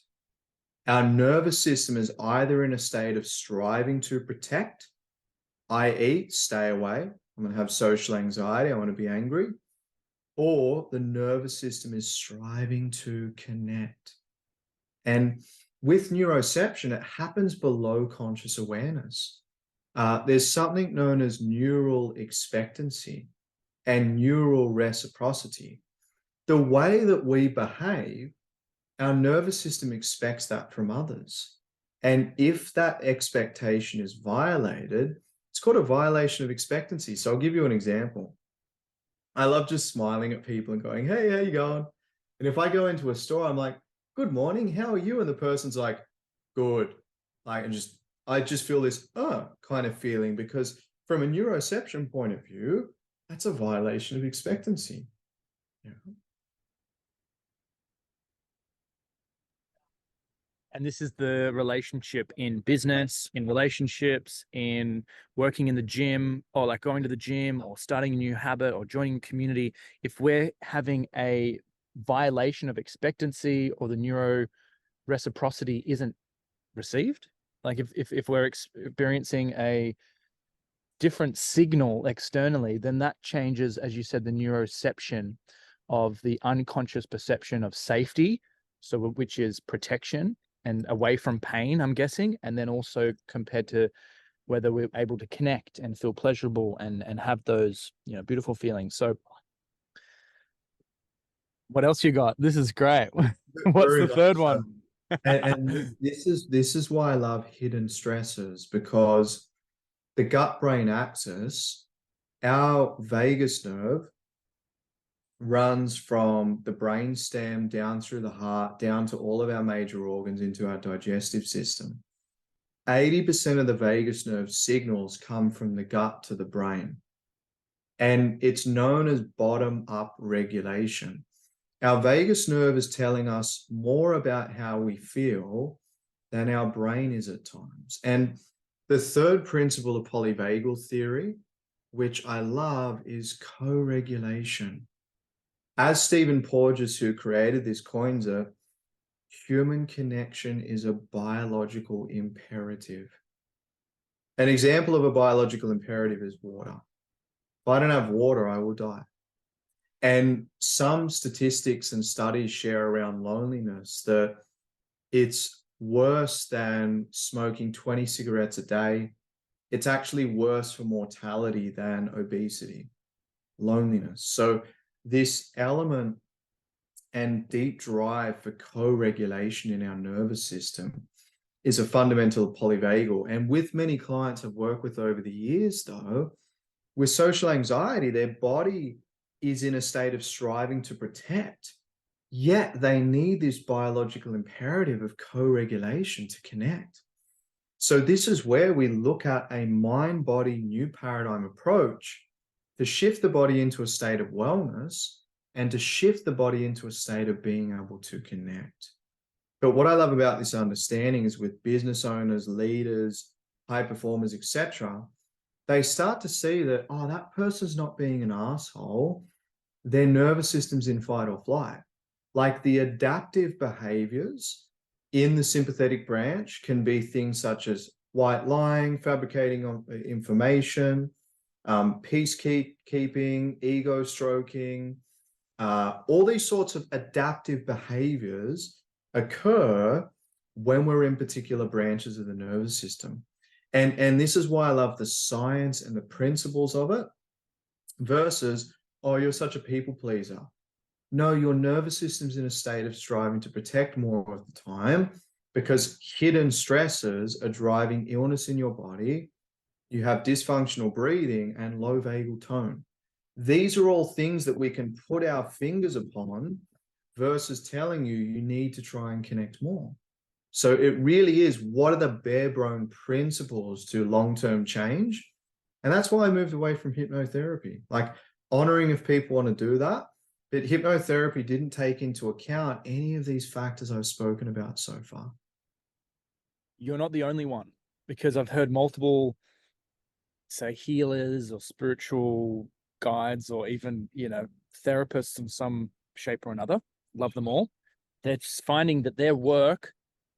Our nervous system is either in a state of striving to protect, i.e., stay away, I'm going to have social anxiety, I want to be angry, or the nervous system is striving to connect. And with neuroception, it happens below conscious awareness. There's something known as neural expectancy and neural reciprocity. The way that we behave, our nervous system expects that from others. And if that expectation is violated, it's called a violation of expectancy. So I'll give you an example. I love just smiling at people and going, hey, how you going? And if I go into a store, I'm like, good morning, how are you? And the person's like, good. I just feel this kind of feeling, because from a neuroception point of view, that's a violation of expectancy. Yeah. And this is the relationship in business, in relationships, in working in the gym, or like going to the gym or starting a new habit or joining a community. If we're having a violation of expectancy or the neuro reciprocity isn't received, like if we're experiencing a different signal externally, then that changes, as you said, the neuroception of the unconscious perception of safety, so which is protection and away from pain, I'm guessing, and then also compared to whether we're able to connect and feel pleasurable and have those, you know, beautiful feelings. So what else you got? This is great. What's Very the much third so. one? And this is why I love hidden stressors, because the gut-brain axis, our vagus nerve runs from the brain stem down through the heart, down to all of our major organs into our digestive system. 80% of the vagus nerve signals come from the gut to the brain. And it's known as bottom-up regulation. Our vagus nerve is telling us more about how we feel than our brain is at times. And the third principle of polyvagal theory, which I love, is co-regulation. As Stephen Porges, who created this, coins it, human connection is a biological imperative. An example of a biological imperative is water. If I don't have water, I will die. And some statistics and studies share around loneliness that it's worse than smoking 20 cigarettes a day. It's actually worse for mortality than obesity, loneliness. So this element and deep drive for co-regulation in our nervous system is a fundamental polyvagal. And with many clients I've worked with over the years, though, with social anxiety, their body is in a state of striving to protect, yet they need this biological imperative of co-regulation to connect. So this is where we look at a mind-body new paradigm approach to shift the body into a state of wellness and to shift the body into a state of being able to connect. But what I love about this understanding is with business owners, leaders, high performers, etc., they start to see that, oh, that person's not being an asshole. Their nervous system's in fight or flight. Like the adaptive behaviors in the sympathetic branch can be things such as white lying, fabricating information, peacekeeping, ego stroking. All these sorts of adaptive behaviors occur when we're in particular branches of the nervous system. And this is why I love the science and the principles of it versus, oh, you're such a people pleaser. No, your nervous system's in a state of striving to protect more of the time because hidden stressors are driving illness in your body. You have dysfunctional breathing and low vagal tone. These are all things that we can put our fingers upon versus telling you you need to try and connect more. So it really is, what are the bare-bone principles to long-term change? And that's why I moved away from hypnotherapy. Like, honoring if people want to do that, but hypnotherapy didn't take into account any of these factors I've spoken about so far. You're not the only one, because I've heard multiple, say, healers or spiritual guides or even, therapists in some shape or another, love them all. They're just finding that their work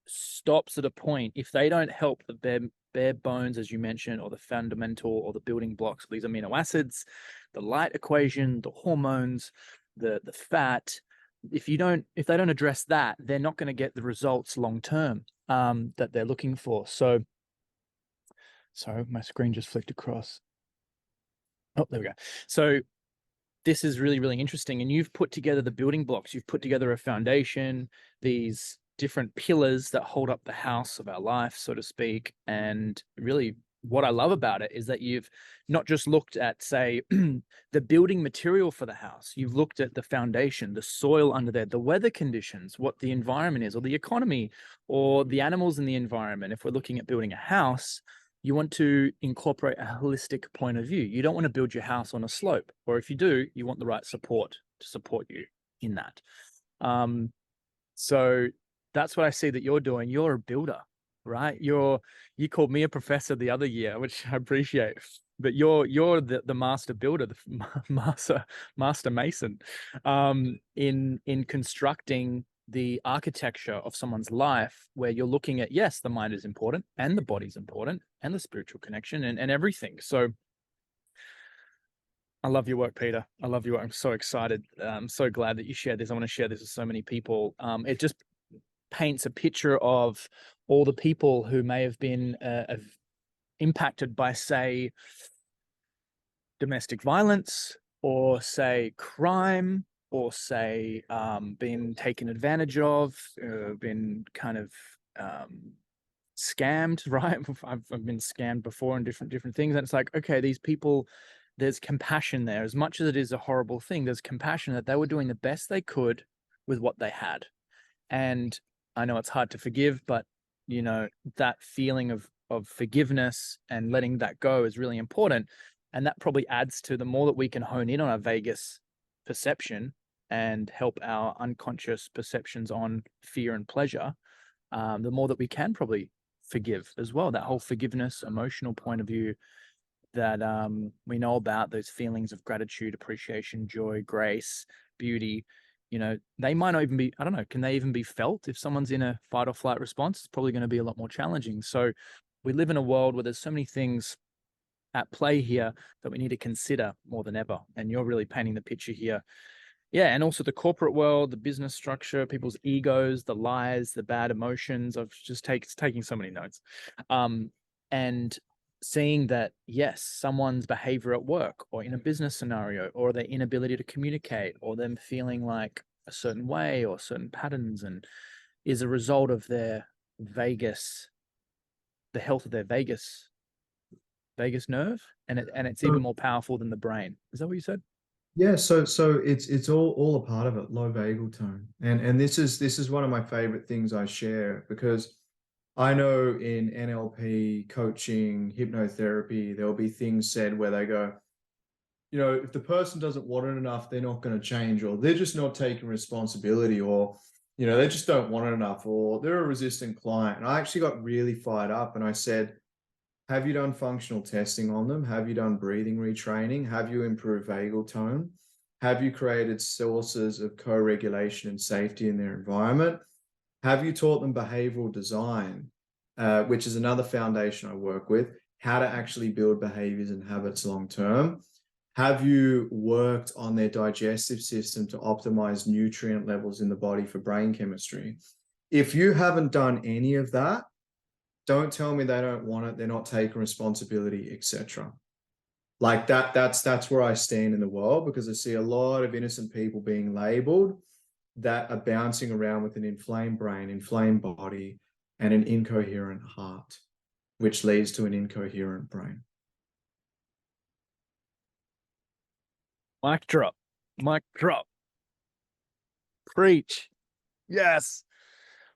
stops at a point if they don't help the bare bones, as you mentioned, or the fundamental or the building blocks of these amino acids, the light equation, the hormones, the fat. If they don't address that, they're not going to get the results long term that they're looking for. So, sorry, my screen just flicked across. Oh, there we go. So this is really, really interesting. And you've put together the building blocks. You've put together a foundation, these different pillars that hold up the house of our life, so to speak. And really, what I love about it is that you've not just looked at, say, the building material for the house. You've looked at the foundation, the soil under there, the weather conditions, what the environment is, or the economy, or the animals in the environment. If we're looking at building a house, you want to incorporate a holistic point of view. You don't want to build your house on a slope, or if you do, you want the right support to support you in that. So that's what I see that you're doing. You're a builder, right? You called me a professor the other year, which I appreciate, but you're the master builder, the master mason, in constructing the architecture of someone's life, where you're looking at, yes, the mind is important and the body's important and the spiritual connection and everything. So I love your work, Peter. I love your work. I'm so excited. I'm so glad that you shared this. I want to share this with so many people. It just paints a picture of all the people who may have been impacted by, say, domestic violence, or say crime, or say been taken advantage of, been kind of scammed, right? I've been scammed before in different things, and it's like, okay, these people, there's compassion there. As much as it is a horrible thing, there's compassion that they were doing the best they could with what they had. And I know it's hard to forgive, but that feeling of forgiveness and letting that go is really important. And that probably adds to, the more that we can hone in on our vagus perception and help our unconscious perceptions on fear and pleasure, the more that we can probably forgive as well. That whole forgiveness, emotional point of view that we know about, those feelings of gratitude, appreciation, joy, grace, beauty, they might not even be, I don't know, can they even be felt if someone's in a fight or flight response? It's probably going to be a lot more challenging. So we live in a world where there's so many things at play here that we need to consider more than ever. And you're really painting the picture here. Yeah. And also the corporate world, the business structure, people's egos, the lies, the bad emotions. I've just taking so many notes. And seeing that, yes, someone's behavior at work or in a business scenario, or their inability to communicate, or them feeling like a certain way or certain patterns, and is a result of their vagus, the health of their vagus nerve, and it's even more powerful than the brain. Is that what you said? Yeah, so it's all a part of it, low vagal tone. And this is one of my favorite things I share, because I know in NLP coaching, hypnotherapy, there'll be things said where they go, if the person doesn't want it enough, they're not going to change, or they're just not taking responsibility, or they just don't want it enough, or they're a resistant client. And I actually got really fired up and I said, have you done functional testing on them? Have you done breathing retraining? Have you improved vagal tone? Have you created sources of co-regulation and safety in their environment? Have you taught them behavioral design, which is another foundation I work with, how to actually build behaviors and habits long term? Have you worked on their digestive system to optimize nutrient levels in the body for brain chemistry? If you haven't done any of that, don't tell me they don't want it, they're not taking responsibility, etc. Like that's where I stand in the world, because I see a lot of innocent people being labeled that are bouncing around with an inflamed brain, inflamed body, and an incoherent heart, which leads to an incoherent brain. Mic drop. Mic drop. Preach. Yes.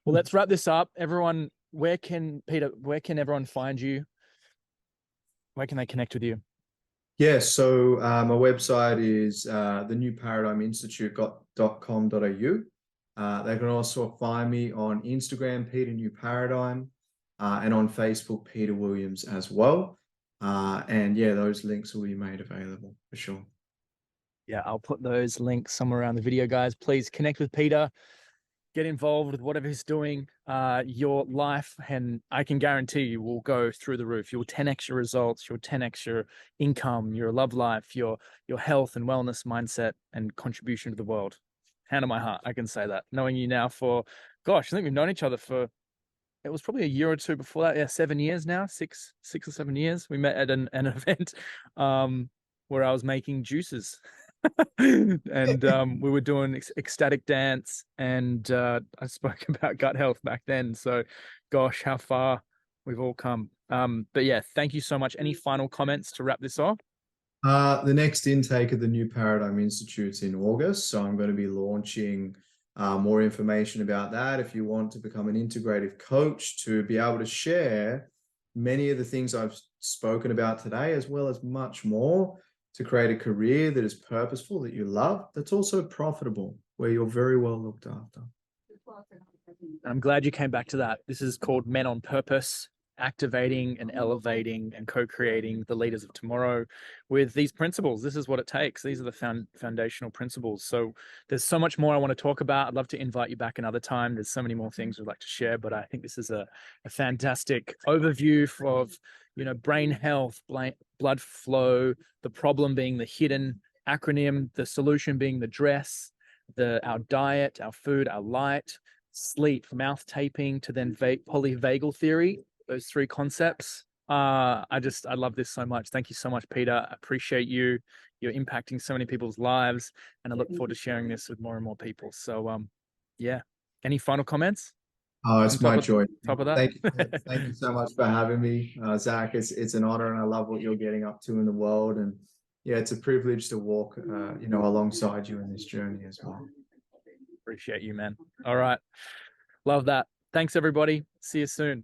Well, let's wrap this up. Everyone, where can everyone find you? Where can they connect with you? Yeah, so my website is thenewparadigminstitute.com.au. They can also find me on Instagram, Peter New Paradigm, and on Facebook, Peter Williams as well. And yeah, those links will be made available for sure. Yeah, I'll put those links somewhere around the video, guys. Please connect with Peter. Get involved with whatever he's doing. Your life, and I can guarantee you, will go through the roof. You'll 10x your results, you'll 10x your income, your love life, your health and wellness mindset and contribution to the world. Hand on my heart, I can say that. Knowing you now for, gosh, I think we've known each other for, it was probably a year or two before that. Yeah, 7 years now, six or 7 years. We met at an event where I was making juices. And we were doing ecstatic dance, and I spoke about gut health back then. So gosh, how far we've all come. But yeah, thank you so much. Any final comments to wrap this off? The next intake of the New Paradigm Institute's in August, so I'm going to be launching more information about that. If you want to become an integrative coach, to be able to share many of the things I've spoken about today, as well as much more, to create a career that is purposeful, that you love, that's also profitable, where you're very well looked after. I'm glad you came back to that. This is called Men on Purpose, activating and elevating and co-creating the leaders of tomorrow with these principles. This is what it takes. These are the foundational principles. So there's so much more I want to talk about. I'd love to invite you back another time. There's so many more things we'd like to share, but I think this is a fantastic overview of, brain health, blood flow, the problem being the hidden acronym, the solution being the dress, our diet, our food, our light, sleep, mouth taping, to then polyvagal theory. Those three concepts. I love this so much. Thank you so much, Peter. I appreciate you. You're impacting so many people's lives, and I look forward to sharing this with more and more people. So, yeah. Any final comments? Oh, it's my joy. Top of that. Thank you so much for having me, Zach. It's an honor, and I love what you're getting up to in the world. And yeah, it's a privilege to walk, alongside you in this journey as well. Appreciate you, man. All right. Love that. Thanks, everybody. See you soon.